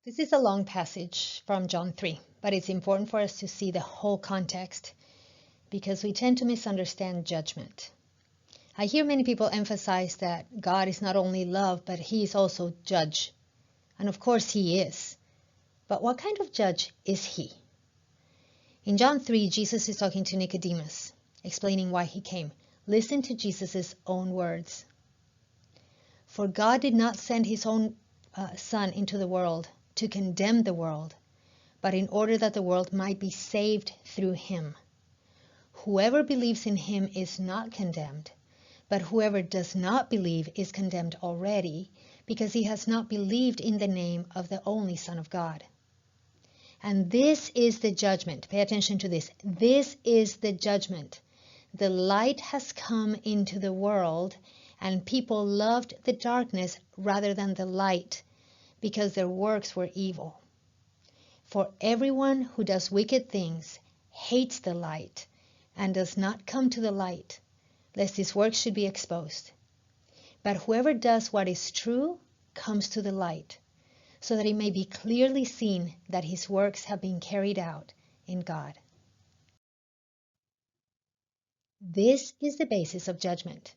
This is a long passage from John 3, but it's important for us to see the whole context because we tend to misunderstand judgment. I hear many people emphasize that God is not only love, but he is also judge. And of course he is. But what kind of judge is he? In John 3, Jesus is talking to Nicodemus, explaining why he came. Listen to Jesus' own words. For God did not send his own Son into the world to condemn the world, but in order that the world might be saved through him. Whoever believes in him is not condemned, but whoever does not believe is condemned already, because he has not believed in the name of the only Son of God. And this is the judgment. Pay attention to this. This is the judgment. The light has come into the world, and people loved the darkness rather than the light, because their works were evil. For everyone who does wicked things hates the light and does not come to the light, lest his works should be exposed. But whoever does what is true comes to the light, so that it may be clearly seen that his works have been carried out in God. This is the basis of judgment.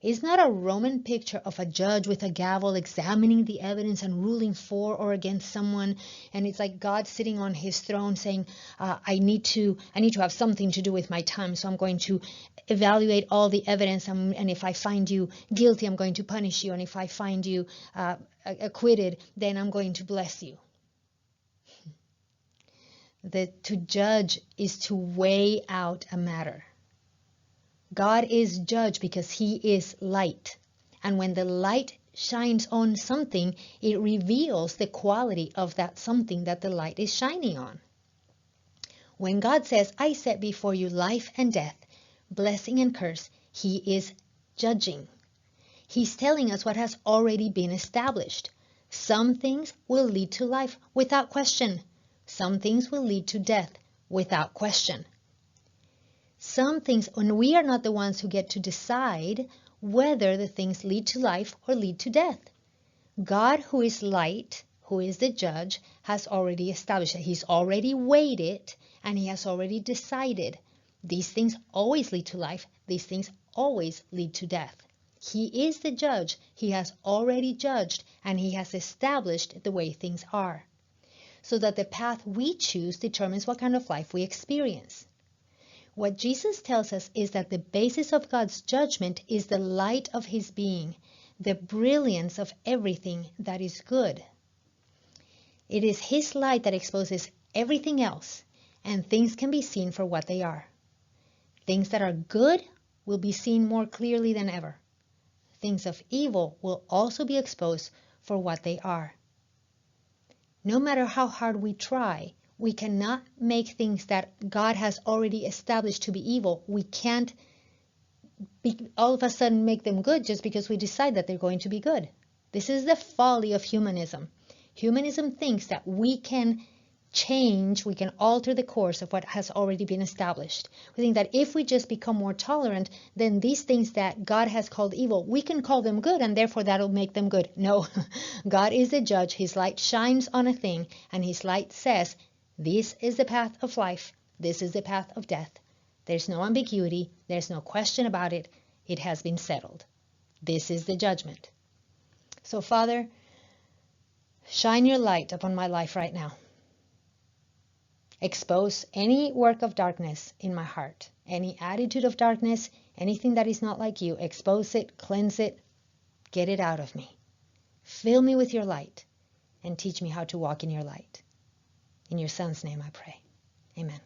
It's not a Roman picture of a judge with a gavel examining the evidence and ruling for or against someone. And it's like God sitting on his throne saying, I need to have something to do with my time. So I'm going to evaluate all the evidence. And if I find you guilty, I'm going to punish you. And if I find you acquitted, then I'm going to bless you. To judge is to weigh out a matter. God is judge because he is light. And when the light shines on something, it reveals the quality of that something that the light is shining on. When God says, I set before you life and death, blessing and curse, he is judging. He's telling us what has already been established. Some things will lead to life without question. Some things will lead to death without question. Some things, and we are not the ones who get to decide whether the things lead to life or lead to death. God, who is light, who is the judge, has already established it. He's already weighed it, and he has already decided. These things always lead to life. These things always lead to death. He is the judge. He has already judged, and he has established the way things are, so that the path we choose determines what kind of life we experience. What Jesus tells us is that the basis of God's judgment is the light of his being, the brilliance of everything that is good. It is his light that exposes everything else, and things can be seen for what they are. Things that are good will be seen more clearly than ever. Things of evil will also be exposed for what they are. No matter how hard we try, we cannot make things that God has already established to be evil. We can't all of a sudden make them good just because we decide that they're going to be good. This is the folly of humanism. Humanism thinks that we can change, we can alter the course of what has already been established. We think that if we just become more tolerant, then these things that God has called evil, we can call them good, and therefore that'll make them good. No, God is the judge. His light shines on a thing, and his light says, this is the path of life. This is the path of death. There's no ambiguity. There's no question about it. It has been settled. This is the judgment. So, Father, shine your light upon my life right now. Expose any work of darkness in my heart, any attitude of darkness, anything that is not like you. Expose it, cleanse it, get it out of me. Fill me with your light and teach me how to walk in your light. In your Son's name I pray. Amen.